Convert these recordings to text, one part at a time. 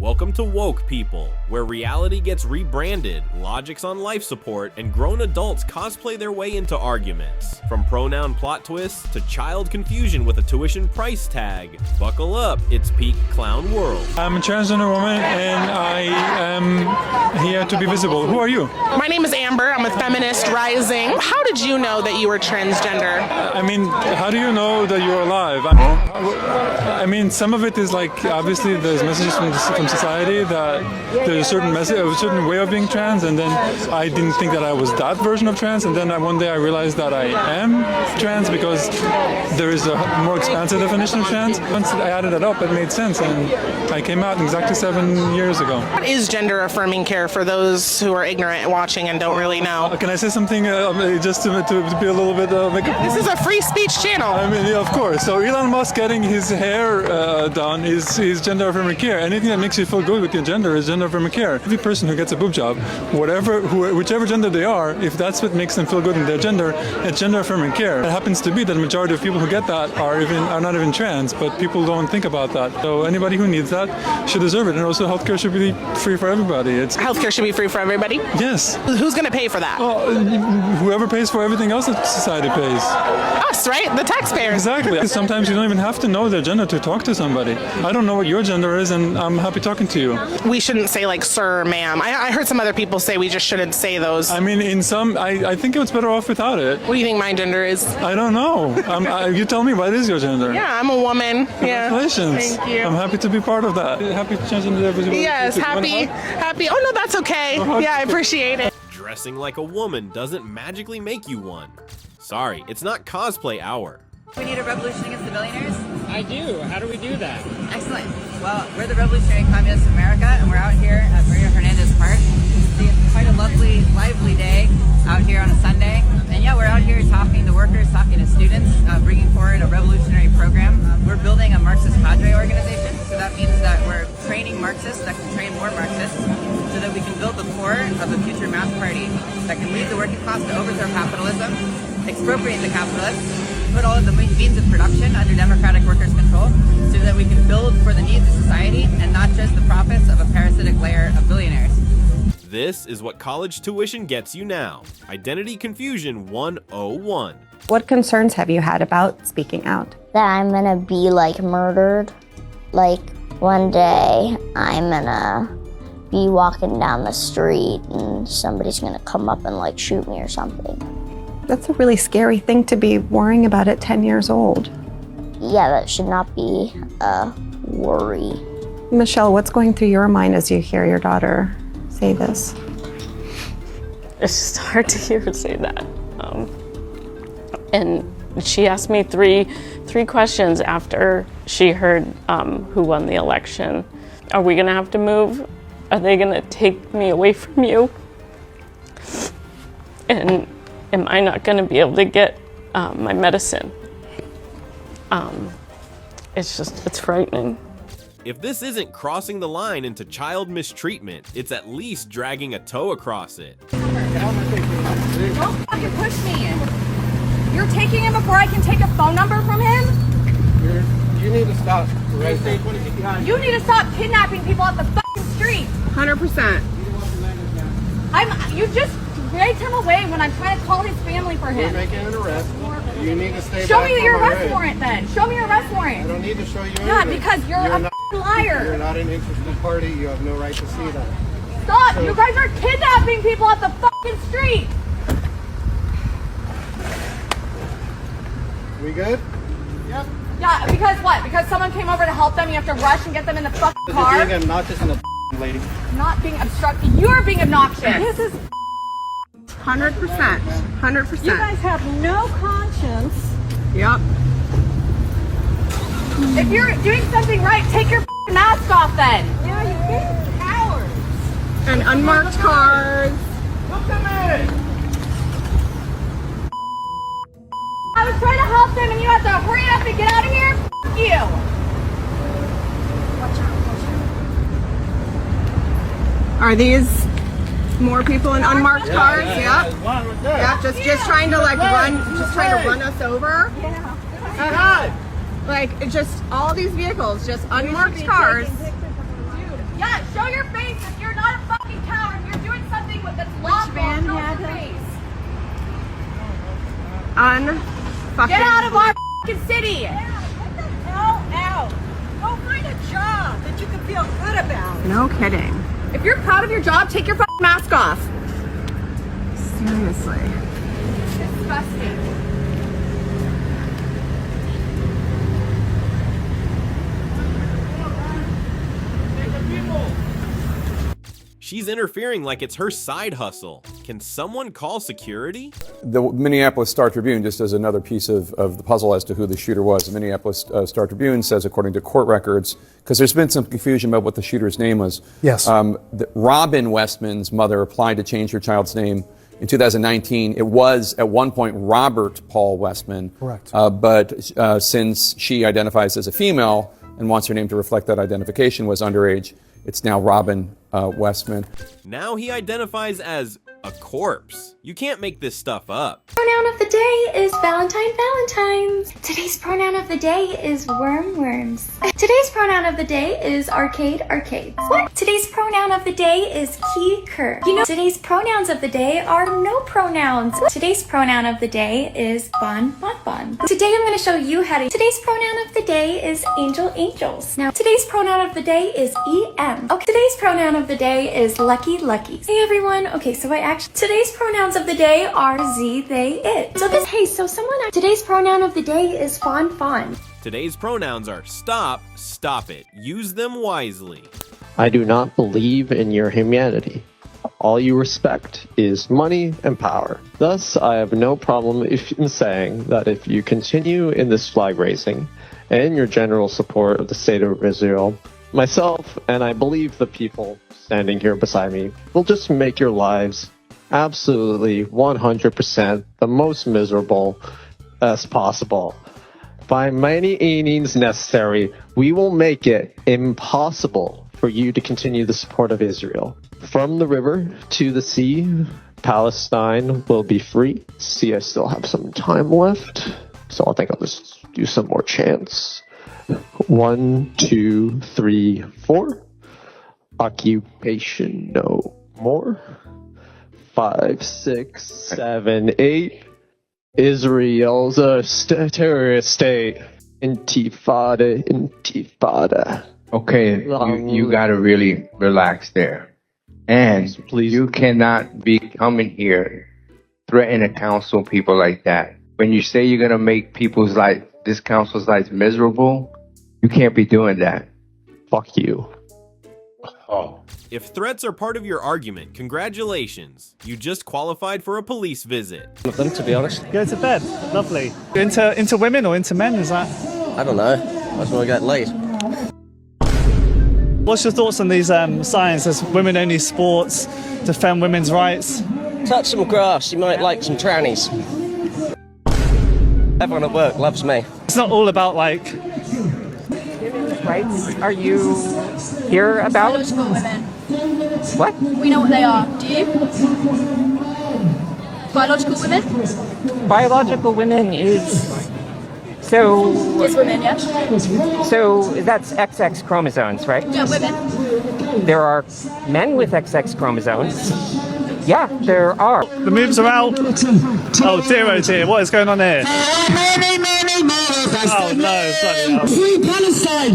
Welcome to Woke People, where reality gets rebranded, logic's on life support, and grown adults cosplay their way into arguments. From pronoun plot twists to child confusion with a tuition price tag. Buckle up, it's peak clown world. I'm a transgender woman and I am here to be visible. Who are you? My name is Amber. I'm a feminist rising. How did you know that you were transgender? I mean, how do you know that you're alive? I mean, some of it is like, obviously there's messages from society that there's a certain message, a certain way of being trans, and then I didn't think that I was that version of trans, and then one day I realized that I am trans because there is a more expansive definition of trans. Once I added it up, it made sense, and I came out exactly 7 years ago. What is gender affirming care for those who are ignorant watching and don't really know? Can I say something just to be a little bit... This is a free speech channel. I mean, yeah, of course. So Elon Musk getting his hair done is gender affirming care. Anything that makes you feel good with your gender is gender affirming care. Every person who gets a boob job, whichever gender they are, if that's what makes them feel good in their gender, it's gender affirming care. It happens to be that the majority of people who get that are not even trans, but people don't think about that. So anybody who needs that should deserve it. And also healthcare should be free for everybody. Healthcare should be free for everybody? Yes. Who's going to pay for that? Well, whoever pays for everything else that society pays. Us, right? The taxpayers. Exactly. Sometimes you don't even have to know their gender to talk to somebody. I don't know what your gender is, and I'm happy talking to you. We shouldn't say like sir, ma'am. I heard some other people say we just shouldn't say those. I mean, I think it's better off without it. What do you think my gender is? I don't know. You tell me, what is your gender? Yeah, I'm a woman. Congratulations. Thank you. I'm happy to be part of that. Happy to change into everything. Yes, happy. Oh no, that's okay. Yeah, I appreciate it. Dressing like a woman doesn't magically make you one. Sorry, it's not cosplay hour. We need a revolution against the billionaires? I do. How do we do that? Excellent. Well, we're the Revolutionary Communists of America, and we're out here at Maria Hernandez Park. It's quite a lovely, lively day out here on a Sunday. And yeah, we're out here talking to workers, talking to students, bringing forward a revolutionary program. We're building a Marxist cadre organization, so that means that we're training Marxists that can train more Marxists, so that we can build the core of a future mass party that can lead the working class to overthrow capitalism, expropriate the capitalists, put all of the means of production under democratic workers' control so that we can build for the needs of society and not just the profits of a parasitic layer of billionaires. This is what college tuition gets you now. Identity Confusion 101. What concerns have you had about speaking out? That I'm gonna be like murdered. Like one day I'm gonna be walking down the street and somebody's gonna come up and like shoot me or something. That's a really scary thing to be worrying about at 10 years old. Yeah, that should not be a worry. Michelle, what's going through your mind as you hear your daughter say this? It's just hard to hear her say that. And she asked me three questions after she heard who won the election. Are we gonna have to move? Are they gonna take me away from you? And am I not going to be able to get my medicine? It's frightening. If this isn't crossing the line into child mistreatment, it's at least dragging a toe across it. Don't fucking push me. You're taking him before I can take a phone number from him? You need to stop right there. You need to stop kidnapping people off the fucking street. 100%. You just dragged him away when I'm trying to call his family for him. You're making an arrest. You need to stay Show back me your from my arrest way. warrant then. Show me your arrest I warrant. don't need to show you Yeah, anything. because you're a not, liar. You're not an interested party. You have no right to see that. Stop! So- You guys are kidnapping people off the fucking street. We good? Yeah, because what? Because someone came over to help them, you have to rush and get them in the fucking car? You're being obnoxious and a lady. Not being obstructive. You're being obnoxious. This is 100%. 100%. You guys have no conscience. Yep. If you're doing something right, take your mask off then. Yeah, you fucking cowards. And unmarked cars. Look at me! I was trying to help them and you have to hurry up and get out of here? F you. Are these more people in unmarked cars? Yep. Yeah, just trying to like run us over. Yeah. Like just all these vehicles, just unmarked cars. Yeah, Unfucking. Get out of our fucking city! Get the hell out! Go find a job that you can feel good about. No kidding. If you're proud of your job, take your fucking mask off. Seriously. Disgusting. She's interfering like it's her side hustle. Can someone call security? The Minneapolis Star-Tribune, just as another piece of the puzzle as to who the shooter was, the Minneapolis Star-Tribune says, according to court records, because there's been some confusion about what the shooter's name was. Yes. Robin Westman's mother applied to change her child's name in 2019. It was, at one point, Robert Paul Westman. Correct. But since she identifies as a female and wants her name to reflect that identification, was underage, it's now Robin Westman. Now he identifies as a corpse. You can't make this stuff up. Pronoun of the day is Valentines. Today's pronoun of the day is worms. Today's pronoun of the day is arcades. What? Today's pronoun of the day is key-cur. You know, today's pronouns of the day are no pronouns. Today's pronoun of the day is bon. Today I'm going to show you how to. Today's pronoun of the day is angels. Now, today's pronoun of the day is em. Okay, today's pronoun of the day is lucky. Hey everyone. Okay, so today's pronouns of the day are ze, they, it. Today's pronoun of the day is fawn. Today's pronouns are stop it. Use them wisely. I do not believe in your humanity. All you respect is money and power. Thus, I have no problem in saying that if you continue in this flag raising and your general support of the state of Israel, myself, and I believe the people standing here beside me, will just make your lives absolutely 100% the most miserable as possible. By many means necessary, we will make it impossible for you to continue the support of Israel. From the river to the sea, Palestine will be free. See, I still have some time left, so I think I'll just do some more chants. 1, 2, 3, 4. Occupation no more. 5, 6, 7, 8. Israel's a terrorist state. Intifada. Okay, you gotta really relax there. And please, you cannot be coming here threatening to counsel people like that. When you say you're gonna make people's life, this council's life miserable, you can't be doing that. Fuck you. Oh. If threats are part of your argument, congratulations. You just qualified for a police visit. Of them, to be honest. Go to bed. Lovely. Into women or into men, is that? I don't know. That's where I get laid. What's your thoughts on these signs? There's women-only sports, defend women's rights. Touch some grass, you might like some trannies. Everyone at work loves me. It's not all about like... Women's rights are you here about? Biological women. What? We know what they are. Do you? Biological women? Biological women is... So... It's women, yeah? So that's XX chromosomes, right? Yeah, women. There are men with XX chromosomes. Yeah, there are. The moves are out. Oh dear, what is going on here? Oh no, bloody hell. Free Palestine!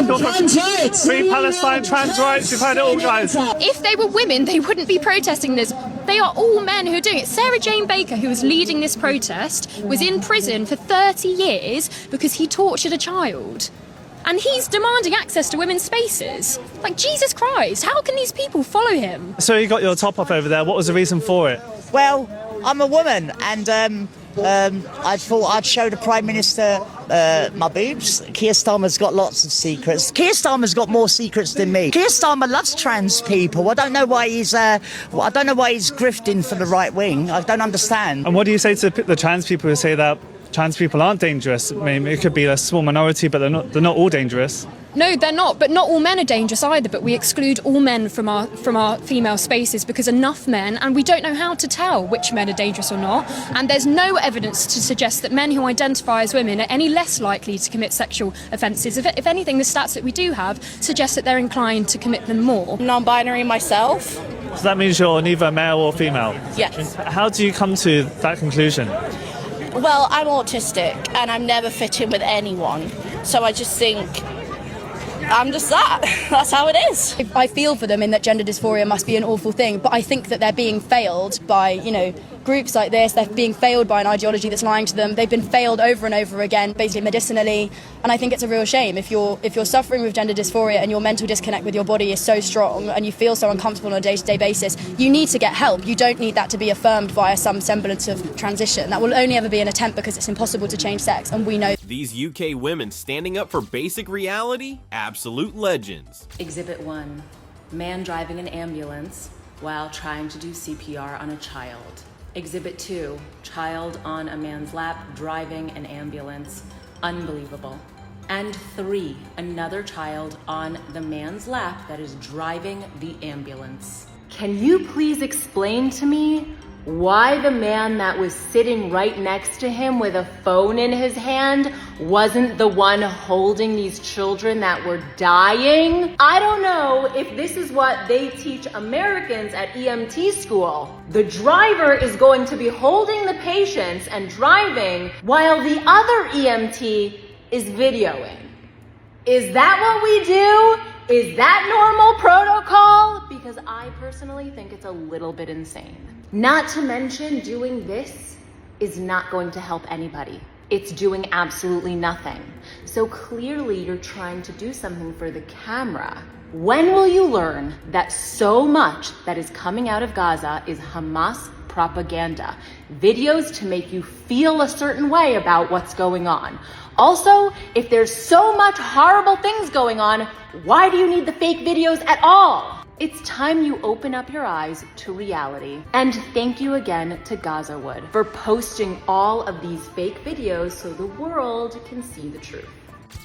Trans rights! Free Palestine, trans rights, you've heard it all, guys. If they were women, they wouldn't be protesting this. They are all men who are doing it. Sarah Jane Baker, who was leading this protest, was in prison for 30 years because he tortured a child. And he's demanding access to women's spaces. Like, Jesus Christ, how can these people follow him? So you got your top off over there. What was the reason for it? Well, I'm a woman, and I thought I'd show the Prime Minister my boobs. Keir Starmer's got lots of secrets. Keir Starmer's got more secrets than me. Keir Starmer loves trans people. I don't know why he's grifting for the right wing. I don't understand. And what do you say to the trans people who say that trans people aren't dangerous? I mean, it could be a small minority, but they're not all dangerous. No, they're not, but not all men are dangerous either, but we exclude all men from our female spaces because enough men, and we don't know how to tell which men are dangerous or not, and there's no evidence to suggest that men who identify as women are any less likely to commit sexual offences. If anything, the stats that we do have suggest that they're inclined to commit them more. Non-binary myself. So that means you're neither male or female? Yes. How do you come to that conclusion? Well, I'm autistic and I'm never fit in with anyone. So I just think I'm just that. That's how it is. I feel for them in that gender dysphoria must be an awful thing, but I think that they're being failed by, groups like this. They're being failed by an ideology that's lying to them. They've been failed over and over again, basically medicinally, and I think it's a real shame. If you're suffering with gender dysphoria and your mental disconnect with your body is so strong and you feel so uncomfortable on a day-to-day basis, you need to get help. You don't need that to be affirmed via some semblance of transition. That will only ever be an attempt because it's impossible to change sex, and we know. These UK women standing up for basic reality? Absolute legends. Exhibit 1. Man driving an ambulance while trying to do CPR on a child. Exhibit 2. Child on a man's lap driving an ambulance. Unbelievable. And 3. Another child on the man's lap that is driving the ambulance. Can you please explain to me why the man that was sitting right next to him with a phone in his hand wasn't the one holding these children that were dying? I don't know if this is what they teach Americans at EMT school. The driver is going to be holding the patients and driving while the other EMT is videoing. Is that what we do? Is that normal protocol? Because I personally think it's a little bit insane. Not to mention, doing this is not going to help anybody. It's doing absolutely nothing. So clearly you're trying to do something for the camera. When will you learn that so much that is coming out of Gaza is Hamas propaganda? Videos to make you feel a certain way about what's going on. Also, if there's so much horrible things going on, why do you need the fake videos at all? It's time you open up your eyes to reality. And thank you again to Gazawood for posting all of these fake videos so the world can see the truth.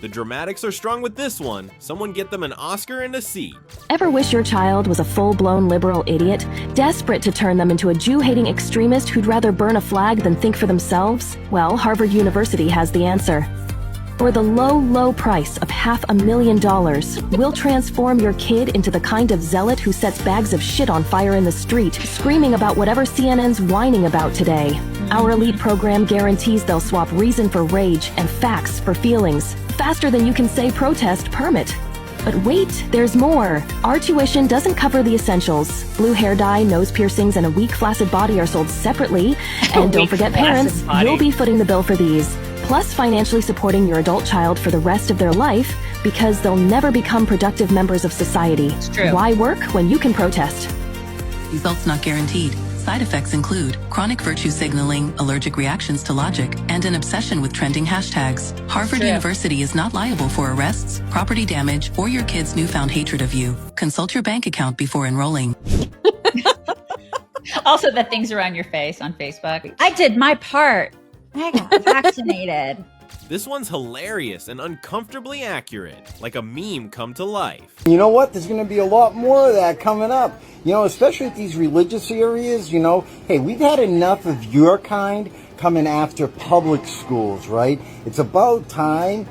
The dramatics are strong with this one. Someone get them an Oscar and a seat. Ever wish your child was a full-blown liberal idiot, desperate to turn them into a Jew-hating extremist who'd rather burn a flag than think for themselves? Well, Harvard University has the answer. For the low, low price of $500,000, we'll transform your kid into the kind of zealot who sets bags of shit on fire in the street, screaming about whatever CNN's whining about today. Our elite program guarantees they'll swap reason for rage and facts for feelings, faster than you can say protest permit. But wait, there's more. Our tuition doesn't cover the essentials. Blue hair dye, nose piercings, and a weak, flaccid body are sold separately. And don't forget parents, you'll be footing the bill for these. Plus financially supporting your adult child for the rest of their life because they'll never become productive members of society. It's true. Why work when you can protest? Results not guaranteed. Side effects include chronic virtue signaling, allergic reactions to logic, and an obsession with trending hashtags. Harvard University is not liable for arrests, property damage, or your kid's newfound hatred of you. Consult your bank account before enrolling. Also, the things around your face on Facebook. I did my part. I got vaccinated. This one's hilarious and uncomfortably accurate, like a meme come to life. You know what? There's going to be a lot more of that coming up. Especially at these religious areas, hey, we've had enough of your kind coming after public schools, right? It's about time,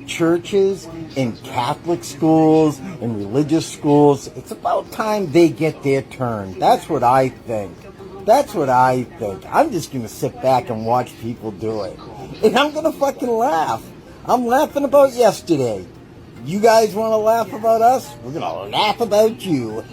churches and Catholic schools and religious schools, it's about time they get their turn. That's what I think. I'm just going to sit back and watch people do it. And I'm going to fucking laugh. I'm laughing about yesterday. You guys want to laugh about us? We're going to laugh about you.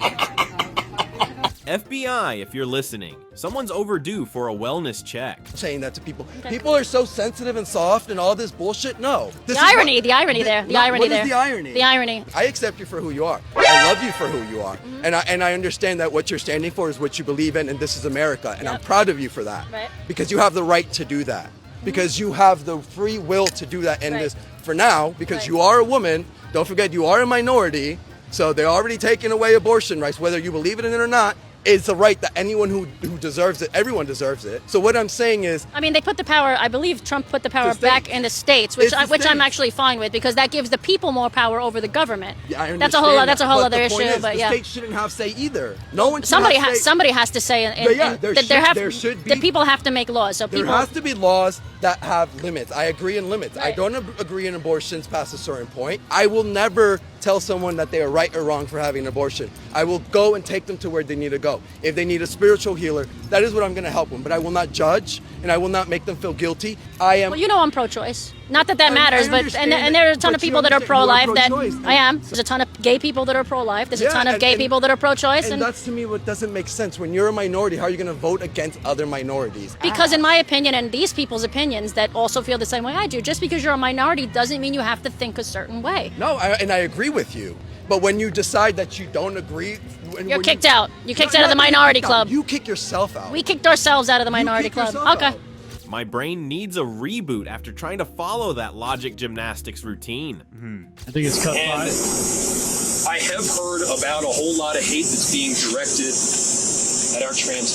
FBI, if you're listening, someone's overdue for a wellness check. Saying that to people. People are so sensitive and soft and all this bullshit. No. The irony there. What is the irony? The irony. I accept you for who you are. I love you for who you are. Mm-hmm. And I understand that what you're standing for is what you believe in, and this is America. And I'm proud of you for that. Right. Because you have the right to do that. Because you have the free will to do that. And this, for now, because you are a woman, don't forget you are a minority, so they're already taking away abortion rights, whether you believe it in it or not. It's a right that anyone who deserves it, everyone deserves it. So what I'm saying is, I mean, they put the power. I believe Trump put the power back in the states, which I'm actually fine with because that gives the people more power over the I government. understand that's a whole other issue. But the state shouldn't have say either. No one. Somebody has to say. There should be. The people have to make laws. So there has to be laws that have limits. I agree in limits. I don't agree in abortions past a certain point. I will never tell someone that they are right or wrong for having an abortion. I will go and take them to where they need to go. If they need a spiritual healer, that is what I'm going to help them. But I will not judge, and I will not make them feel guilty. I am. Well, you know I'm pro-choice. Not that matters, but and there are a ton of people that are pro-life. That I am. There's a ton of gay people that are pro-life. There's a ton of gay people that are pro-choice. And that's to me what doesn't make sense. When you're a minority, how are you going to vote against other minorities? Because in my opinion, and these people's opinions that also feel the same way I do, just because you're a minority doesn't mean you have to think a certain way. No, and I agree with you. But when you decide that you don't agree, you're kicked out. You're kicked out of the minority club. You kick yourself out. We kicked ourselves out of the minority club. Okay. My brain needs a reboot after trying to follow that logic gymnastics routine. I think it's cut and I have heard about a whole lot of hate that's being directed at our trans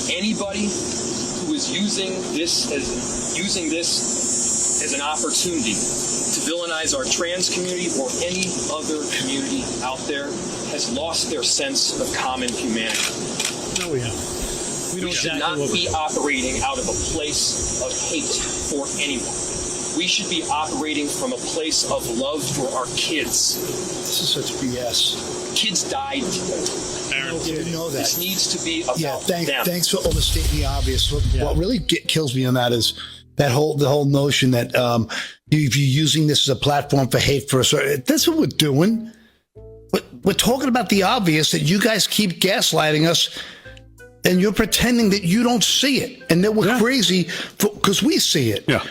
community. Anybody who is using this as an opportunity to villainize our trans community or any other community out there has lost their sense of common humanity. No, we haven't. We should not be operating out of a place of hate for anyone. We should be operating from a place of love for our kids. This is such BS. Kids died today. Aaron, didn't know that. This needs to be about them. Thanks for overstating the obvious. What really kills me on that is the whole notion that if you're using this as a platform for hate for a certain, that's what we're doing. We're talking about the obvious that you guys keep gaslighting us. And you're pretending that you don't see it, and that we're crazy because we see it. Yeah,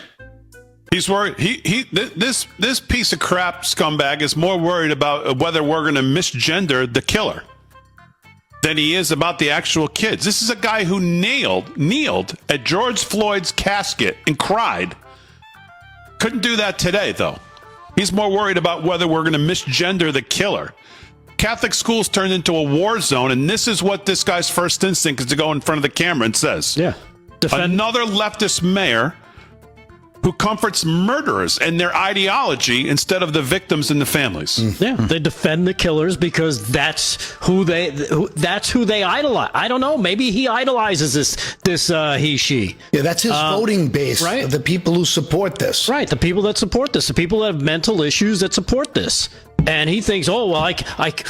he's worried. This piece of crap scumbag is more worried about whether we're going to misgender the killer than he is about the actual kids. This is a guy who kneeled at George Floyd's casket and cried. Couldn't do that today, though. He's more worried about whether we're going to misgender the killer. Catholic schools turned into a war zone, and this is what this guy's first instinct is to go in front of the camera and says. Yeah. Another leftist mayor who comforts murderers and their ideology instead of the victims and the families. Yeah, they defend the killers because that's who they idolize. I don't know. Maybe he idolizes this he she. Yeah, that's his voting base. Right. The people who support this. Right. The people that support this. The people that have mental issues that support this. And he thinks, oh, well,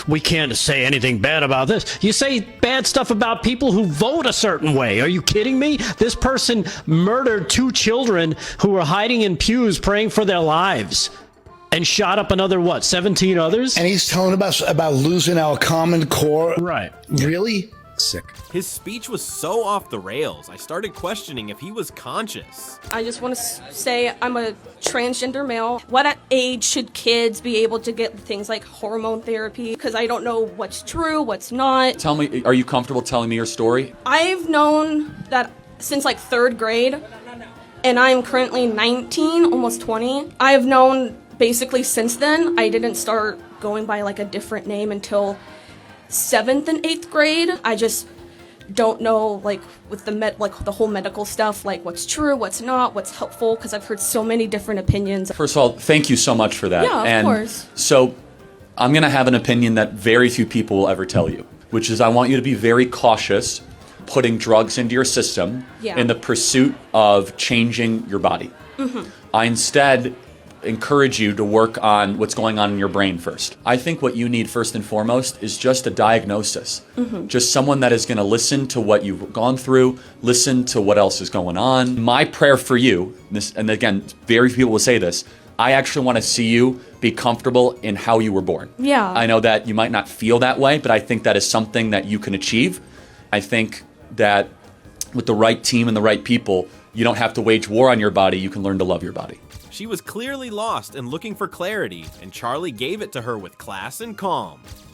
we can't say anything bad about this. You say bad stuff about people who vote a certain way. Are you kidding me? This person murdered 2 children who were hiding in pews praying for their lives and shot up another, 17 others? And he's telling us about losing our common core. Right. Really? Sick. His speech was so off the rails, I started questioning if he was conscious. I just want to say I'm a transgender male. What age should kids be able to get things like hormone therapy? Because I don't know what's true, what's not. Tell me, are you comfortable telling me your story? I've known that since like 3rd grade, and I'm currently 19, almost 20. I've known basically since then. I didn't start going by like a different name until 7th and 8th grade. I just don't know, like with the whole medical stuff, like what's true, what's not, what's helpful, because I've heard so many different opinions. First of all, thank you so much for that. Yeah, of course. So I'm going to have an opinion that very few people will ever tell you, which is I want you to be very cautious putting drugs into your system in the pursuit of changing your body. Mm-hmm. I instead encourage you to work on what's going on in your brain first. I think what you need first and foremost is just a diagnosis. Mm-hmm. Just someone that is going to listen to what you've gone through, listen to what else is going on. My prayer for you, and again, very few people will say this, I actually want to see you be comfortable in how you were born. Yeah. I know that you might not feel that way, but I think that is something that you can achieve. I think that with the right team and the right people, you don't have to wage war on your body, you can learn to love your body. She was clearly lost and looking for clarity, and Charlie gave it to her with class and calm.